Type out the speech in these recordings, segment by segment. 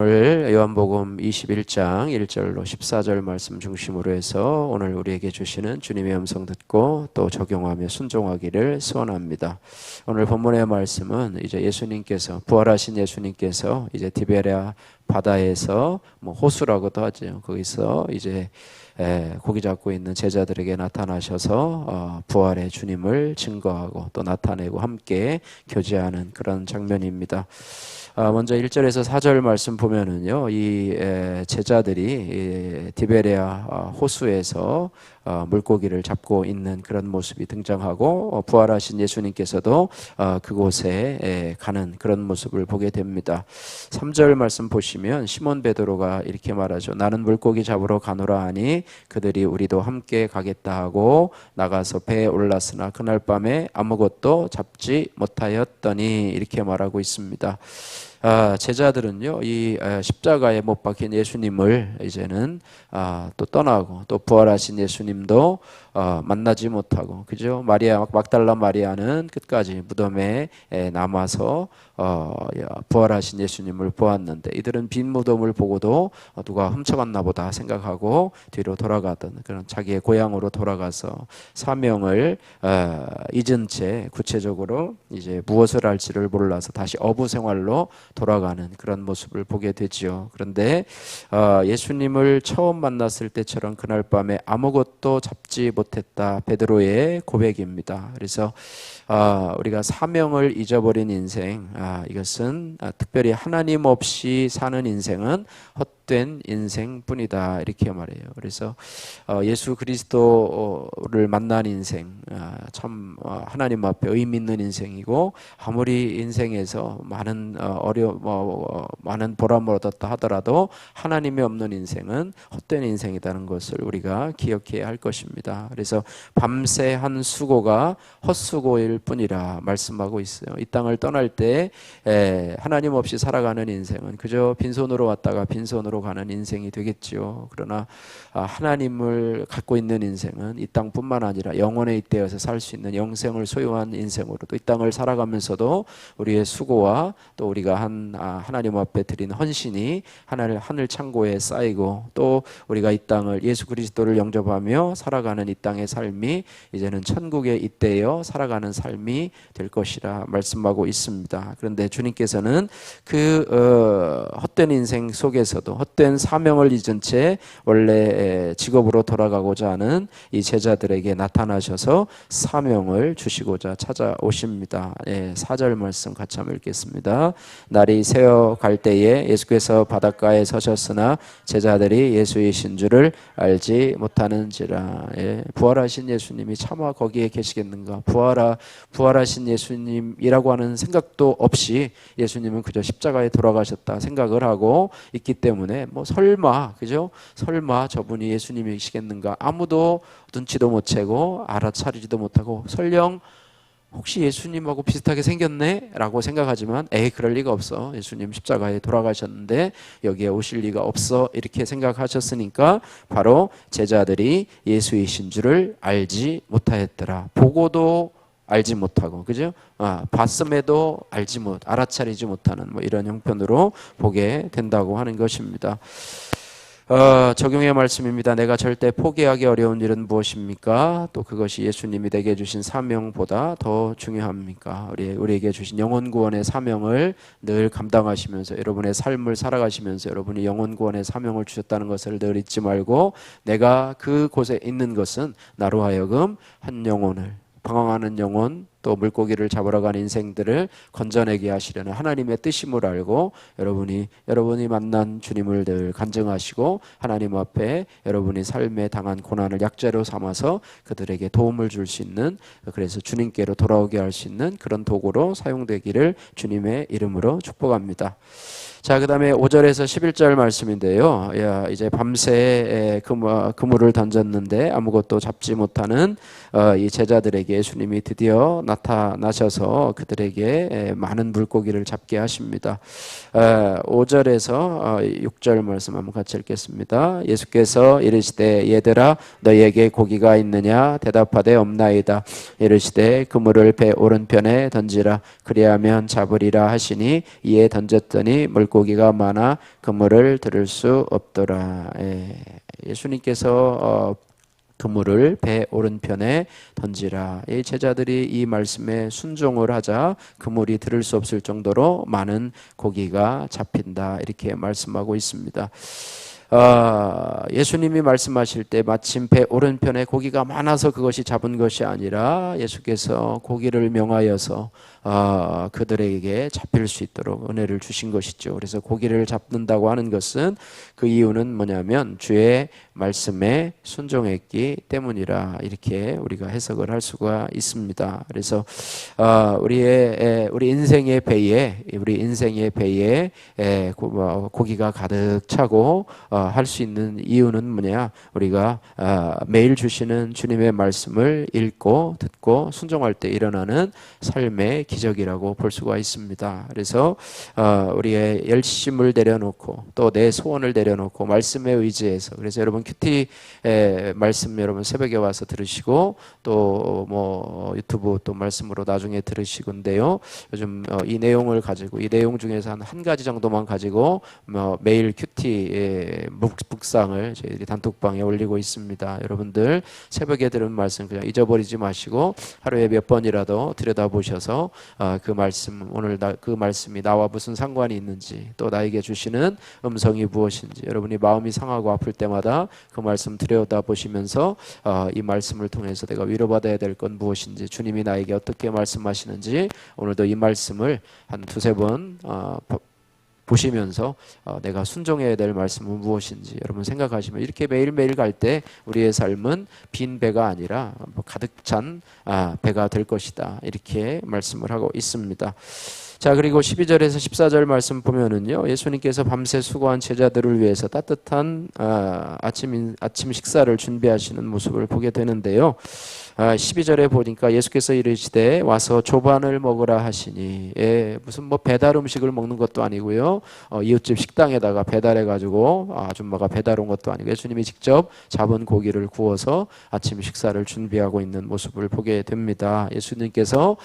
오늘 요한복음 21장 1절로 14절 말씀 중심으로 해서 오늘 우리에게 주시는 주님의 음성 듣고 또 적용하며 순종하기를 소원합니다. 오늘 본문의 말씀은 이제 예수님께서 부활하신 예수님께서 이제 디베랴 바다에서 호수라고도 하죠. 거기서 이제 고기 잡고 있는 제자들에게 나타나셔서 부활의 주님을 증거하고 또 나타내고 함께 교제하는 그런 장면입니다. 먼저 1절에서 4절 말씀 보면은요, 이 제자들이 디베랴 호수에서 물고기를 잡고 있는 그런 모습이 등장하고 부활하신 예수님께서도 그곳에 가는 그런 모습을 보게 됩니다. 3절 말씀 보시면 시몬 베드로가 이렇게 말하죠. 나는 물고기 잡으러 가노라 하니 그들이 우리도 함께 가겠다 하고 나가서 배에 올랐으나 그날 밤에 아무것도 잡지 못하였더니 이렇게 말하고 있습니다. 제자들은요, 이 십자가에 못 박힌 예수님을 이제는 또 떠나고 또 부활하신 예수님도 만나지 못하고, 그죠? 막달라 마리아는 끝까지 무덤에 남아서 부활하신 예수님을 보았는데 이들은 빈 무덤을 보고도 누가 훔쳐갔나 보다 생각하고 뒤로 돌아가던 그런 자기의 고향으로 돌아가서 사명을 잊은 채 구체적으로 이제 무엇을 할지를 몰라서 다시 어부 생활로 돌아가는 그런 모습을 보게 되지요. 그런데 예수님을 처음 만났을 때처럼 그날 밤에 아무것도 잡지 못했다, 베드로의 고백입니다. 그래서 우리가 사명을 잊어버린 인생, 이것은 특별히 하나님 없이 사는 인생은 헛된 인생뿐이다, 이렇게 말해요. 그래서 예수 그리스도를 만난 인생, 참 하나님 앞에 의미 있는 인생이고, 아무리 인생에서 많은 많은 보람을 얻었다 하더라도 하나님이 없는 인생은 헛된 인생이라는 것을 우리가 기억해야 할 것입니다. 그래서 밤새 한 수고가 헛수고일 뿐이라 말씀하고 있어요. 이 땅을 떠날 때 하나님 없이 살아가는 인생은 그저 빈손으로 왔다가 빈손으로 가는 인생이 되겠지요. 그러나 하나님을 갖고 있는 인생은 이 땅뿐만 아니라 영원에 잇대어서 살 수 있는 영생을 소유한 인생으로 또 이 땅을 살아가면서도 우리의 수고와 또 우리가 하나님 앞에 드린 헌신이 하늘 창고에 쌓이고, 또 우리가 이 땅을 예수 그리스도를 영접하며 살아가는 이 땅의 삶이 이제는 천국에 잇대어 살아가는 삶이 될 것이라 말씀하고 있습니다. 그런데 주님께서는 그 헛된 인생 속에서도 헛된 사명을 잊은 채 원래 직업으로 돌아가고자 하는 이 제자들에게 나타나셔서 사명을 주시고자 찾아오십니다. 4절 말씀 같이 한번 읽겠습니다. 날이 새어 갈 때에 예수께서 바닷가에 서셨으나 제자들이 예수이신 줄을 알지 못하는지라. 부활하신 예수님이 차마 거기에 계시겠는가? 부활하신 예수님이라고 하는 생각도 없이 예수님은 그저 십자가에 돌아가셨다 생각을 하고 있기 때문에 설마, 그죠? 설마 저분이 예수님이시겠는가? 아무도 눈치도 못 채고 알아차리지도 못하고 설령 혹시 예수님하고 비슷하게 생겼네? 라고 생각하지만 그럴 리가 없어. 예수님 십자가에 돌아가셨는데 여기에 오실 리가 없어. 이렇게 생각하셨으니까 바로 제자들이 예수이신 줄을 알지 못하였더라. 보고도 알지 못하고, 그죠? 봤음에도 알아차리지 못하는 이런 형편으로 보게 된다고 하는 것입니다. 적용의 말씀입니다. 내가 절대 포기하기 어려운 일은 무엇입니까? 또 그것이 예수님이 내게 주신 사명보다 더 중요합니까? 우리에게 주신 영혼 구원의 사명을 늘 감당하시면서 여러분의 삶을 살아가시면서 여러분이 영혼 구원의 사명을 주셨다는 것을 늘 잊지 말고, 내가 그곳에 있는 것은 나로 하여금 한 영혼을, 방황하는 영혼, 또 물고기를 잡으러 간 인생들을 건져내게 하시려는 하나님의 뜻임을 알고 여러분이 만난 주님을 늘 간증하시고 하나님 앞에 여러분이 삶에 당한 고난을 약재로 삼아서 그들에게 도움을 줄 수 있는, 그래서 주님께로 돌아오게 할 수 있는 그런 도구로 사용되기를 주님의 이름으로 축복합니다. 자, 그 다음에 5절에서 11절 말씀인데요. 이제 밤새 그물을 던졌는데 아무것도 잡지 못하는 이 제자들에게 예수님이 드디어 나타나셔서 그들에게 많은 물고기를 잡게 하십니다. 5절에서 6절 말씀 한번 같이 읽겠습니다. 예수께서 이르시되 얘들아 너희에게 고기가 있느냐 대답하되 없나이다. 이르시되 그물을 배 오른편에 던지라 그리하면 잡으리라 하시니 이에 던졌더니 물고기가 많아 그물을 들을 수 없더라. 예수님께서 그물을 배 오른편에 던지라. 이 제자들이 이 말씀에 순종을 하자 그물이 들을 수 없을 정도로 많은 고기가 잡힌다. 이렇게 말씀하고 있습니다. 예수님이 말씀하실 때 마침 배 오른편에 고기가 많아서 그것이 잡은 것이 아니라 예수께서 고기를 명하여서 그들에게 잡힐 수 있도록 은혜를 주신 것이죠. 그래서 고기를 잡는다고 하는 것은 그 이유는 뭐냐면 주의 말씀에 순종했기 때문이라 이렇게 우리가 해석을 할 수가 있습니다. 그래서 우리 인생의 배에 고기가 가득 차고 할 수 있는 이유는 뭐냐? 우리가 매일 주시는 주님의 말씀을 읽고 듣고 순종할 때 일어나는 삶의 기적이라고 볼 수가 있습니다. 그래서 우리의 열심을 내려놓고 또 내 소원을 내려놓고 말씀에 의지해서 그래서 여러분 큐티 말씀 여러분 새벽에 와서 들으시고 또 뭐 유튜브 또 말씀으로 나중에 들으시건데요. 요즘 이 내용을 가지고 이 내용 중에서 한 가지 정도만 가지고 매일 큐티 묵상을 저희들이 단톡방에 올리고 있습니다. 여러분들 새벽에 들은 말씀 그냥 잊어버리지 마시고 하루에 몇 번이라도 들여다보셔서 그 말씀 오늘 그 말씀이 나와 무슨 상관이 있는지 또 나에게 주시는 음성이 무엇인지 여러분이 마음이 상하고 아플 때마다 그 말씀 들여다보시면서 이 말씀을 통해서 내가 위로받아야 될 건 무엇인지 주님이 나에게 어떻게 말씀하시는지 오늘도 이 말씀을 한 두세 번 보시면서 내가 순종해야 될 말씀은 무엇인지 여러분 생각하시면 이렇게 매일매일 갈 때 우리의 삶은 빈 배가 아니라 가득 찬 배가 될 것이다. 이렇게 말씀을 하고 있습니다. 자, 그리고 12절에서 14절 말씀 보면은요, 예수님께서 밤새 수고한 제자들을 위해서 따뜻한 아침 식사를 준비하시는 모습을 보게 되는데요. 12절에 보니까 예수께서 이르시되 와서 조반을 먹으라 하시니 무슨 뭐 배달 음식을 먹는 것도 아니고요. 이웃집 식당에다가 배달해 가지고 아줌마가 배달 온 것도 아니고 예수님이 직접 잡은 고기를 구워서 아침 식사를 준비하고 있는 모습을 보게 됩니다. 예수님께서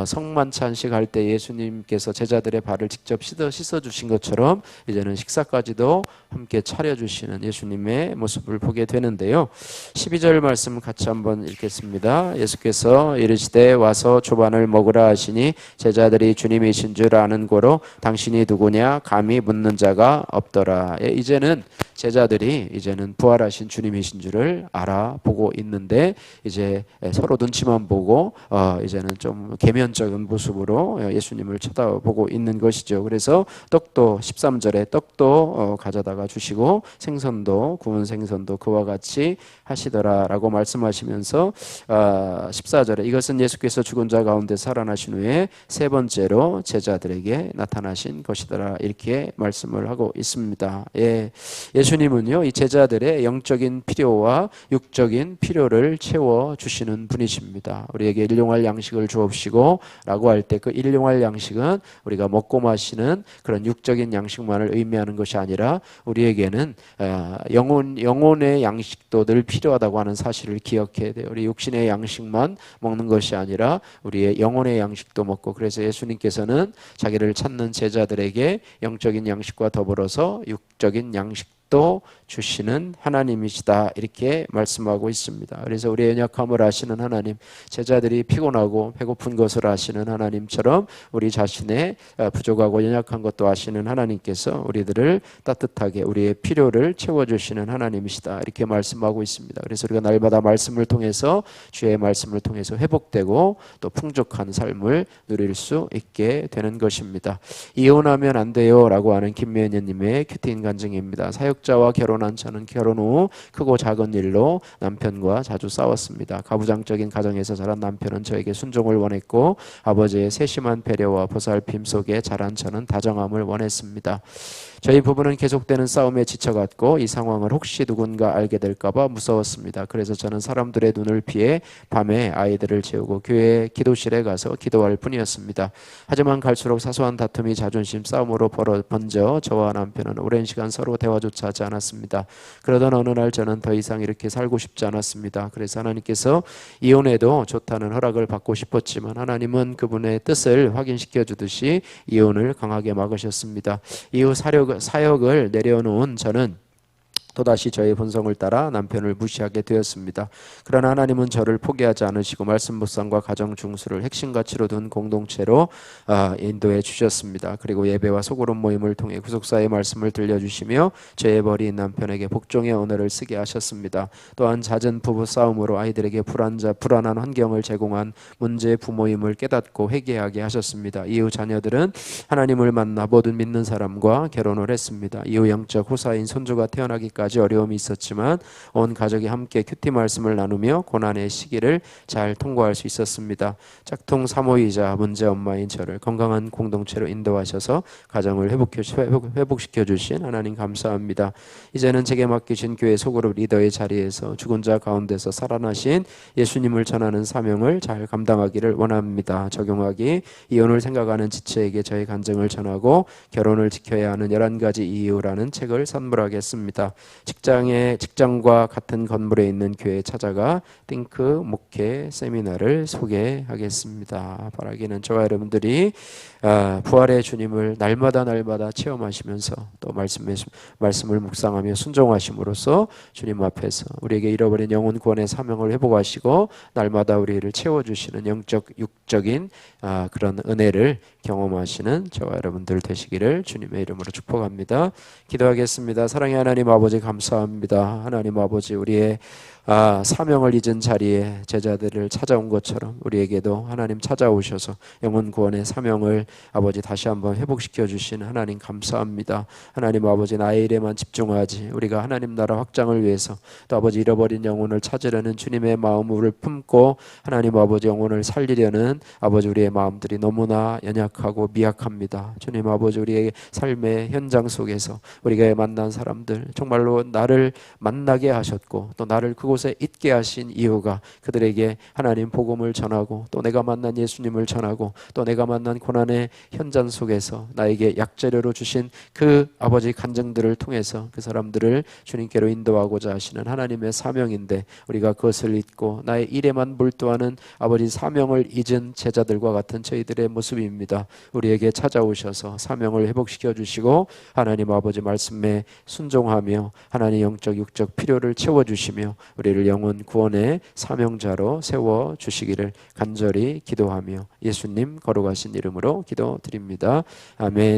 성만찬식 할 때 예수님께서 제자들의 발을 직접 씻어 주신 것처럼 이제는 식사까지도 함께 차려 주시는 예수님의 모습을 보게 되는데요. 12절 말씀 같이 한번 읽겠습니다. 예수께서 이르시되 와서 조반을 먹으라 하시니 제자들이 주님이신 줄 아는 고로 당신이 누구냐 감히 묻는 자가 없더라. 이제는 제자들이 이제는 부활하신 주님이신 줄을 알아보고 있는데 이제 서로 눈치만 보고 이제는 좀 계면적인 모습으로 예수님을 쳐다보고 있는 것이죠. 그래서 떡도 13절에 떡도 가져다가 주시고 생선도 구운 생선도 그와 같이 하시더라라고 말씀하시면서 14절에 이것은 예수께서 죽은 자 가운데 살아나신 후에 세 번째로 제자들에게 나타나신 것이더라 이렇게 말씀을 하고 있습니다. 예수님은요 이 제자들의 영적인 필요와 육적인 필요를 채워주시는 분이십니다. 우리에게 일용할 양식을 주옵시고 라고 할 때 그 일용할 양식은 우리가 먹고 마시는 그런 육적인 양식만을 의미하는 것이 아니라 우리에게는 영혼의 양식도 늘 필요하다고 하는 사실을 기억해야 돼요. 우리 육신의 양식만 먹는 것이 아니라 우리의 영혼의 양식도 먹고 그래서 예수님께서는 자기를 찾는 제자들에게 영적인 양식과 더불어서 육적인 양식도 주시는 하나님이시다 이렇게 말씀하고 있습니다. 그래서 우리의 연약함을 아시는 하나님, 제자들이 피곤하고 배고픈 것을 아시는 하나님처럼 우리 자신의 부족하고 연약한 것도 아시는 하나님께서 우리들을 따뜻하게 우리의 필요를 채워주시는 하나님이시다 이렇게 말씀하고 있습니다. 그래서 우리가 날마다 말씀을 통해서 주의 말씀을 통해서 회복되고 또 풍족한 삶을 누릴 수 있게 되는 것입니다. 이혼하면 안 돼요 라고 하는 김매연님의 큐티인 간증입니다. 사역자와 결혼한 저는 결혼 후 크고 작은 일로 남편과 자주 싸웠습니다. 가부장적인 가정에서 자란 남편은 저에게 순종을 원했고 아버지의 세심한 배려와 보살핌 속에 자란 저는 다정함을 원했습니다. 저희 부부는 계속되는 싸움에 지쳐갔고 이 상황을 혹시 누군가 알게 될까봐 무서웠습니다. 그래서 저는 사람들의 눈을 피해 밤에 아이들을 재우고 교회 기도실에 가서 기도할 뿐이었습니다. 하지만 갈수록 사소한 다툼이 자존심 싸움으로 번져 저와 남편은 오랜 시간 서로 대화조차 하지 않았습니다. 그러던 어느 날 저는 더 이상 이렇게 살고 싶지 않았습니다. 그래서 하나님께서 이혼해도 좋다는 허락을 받고 싶었지만 하나님은 그분의 뜻을 확인시켜 주듯이 이혼을 강하게 막으셨습니다. 이후 사역을 내려놓은 저는 또다시 저의 본성을 따라 남편을 무시하게 되었습니다. 그러나 하나님은 저를 포기하지 않으시고 말씀 묵상과 가정 중수를 핵심 가치로 둔 공동체로 인도해 주셨습니다. 그리고 예배와 소그룹 모임을 통해 구속사의 말씀을 들려주시며 죄에 버린 남편에게 복종의 언어를 쓰게 하셨습니다. 또한 잦은 부부 싸움으로 아이들에게 불안한 환경을 제공한 문제의 부모임을 깨닫고 회개하게 하셨습니다. 이후 자녀들은 하나님을 만나 모든 믿는 사람과 결혼을 했습니다. 이후 영적 후사인 손주가 태어나기까지 어려움이 있었지만 온 가족이 함께 큐티 말씀을 나누며 고난의 시기를 잘 통과할 수 있었습니다. 짝퉁 사모이자 문제 엄마인 저를 건강한 공동체로 인도하셔서 가정을 회복시켜 주신 하나님 감사합니다. 이제는 제게 맡기신 교회 소그룹 리더의 자리에서 죽은 자 가운데서 살아나신 예수님을 전하는 사명을 잘 감당하기를 원합니다. 적용하기 이혼을 생각하는 지체에게 저의 간증을 전하고 결혼을 지켜야 하는 11가지 이유라는 책을 선물하겠습니다. 직장과 같은 건물에 있는 교회에 찾아가 띵크 목회 세미나를 소개하겠습니다. 바라기는 저와 여러분들이 부활의 주님을 날마다 체험하시면서 또 말씀을 묵상하며 순종하심으로써 주님 앞에서 우리에게 잃어버린 영혼 구원의 사명을 회복하시고 날마다 우리를 채워주시는 영적 육적인 그런 은혜를 경험하시는 저와 여러분들 되시기를 주님의 이름으로 축복합니다. 기도하겠습니다. 사랑의 하나님 아버지 감사합니다. 하나님 아버지 우리의 사명을 잊은 자리에 제자들을 찾아온 것처럼 우리에게도 하나님 찾아오셔서 영혼 구원의 사명을 아버지 다시 한번 회복시켜 주신 하나님 감사합니다. 하나님 아버지 나의 일에만 집중하지 우리가 하나님 나라 확장을 위해서 또 아버지 잃어버린 영혼을 찾으려는 주님의 마음을 품고 하나님 아버지 영혼을 살리려는 아버지 우리의 마음들이 너무나 연약하고 미약합니다. 주님 아버지 우리의 삶의 현장 속에서 우리가 만난 사람들 정말로 나를 만나게 하셨고 또 나를 그곳에 있게 하신 이유가 그들에게 하나님 복음을 전하고 또 내가 만난 예수님을 전하고 또 내가 만난 고난의 현장 속에서 나에게 약재료로 주신 그 아버지 간증들을 통해서 그 사람들을 주님께로 인도하고자 하시는 하나님의 사명인데 우리가 그것을 잊고 나의 일에만 몰두하는 아버지 사명을 잊은 제자들과 같은 저희들의 모습입니다. 우리에게 찾아오셔서 사명을 회복시켜 주시고 하나님 아버지 말씀에 순종하며 하나님 영적 육적 필요를 채워주시며 우리를 영혼 구원의 사명자로 세워주시기를 간절히 기도하며 예수님 거룩하신 이름으로 기도드립니다. 아멘.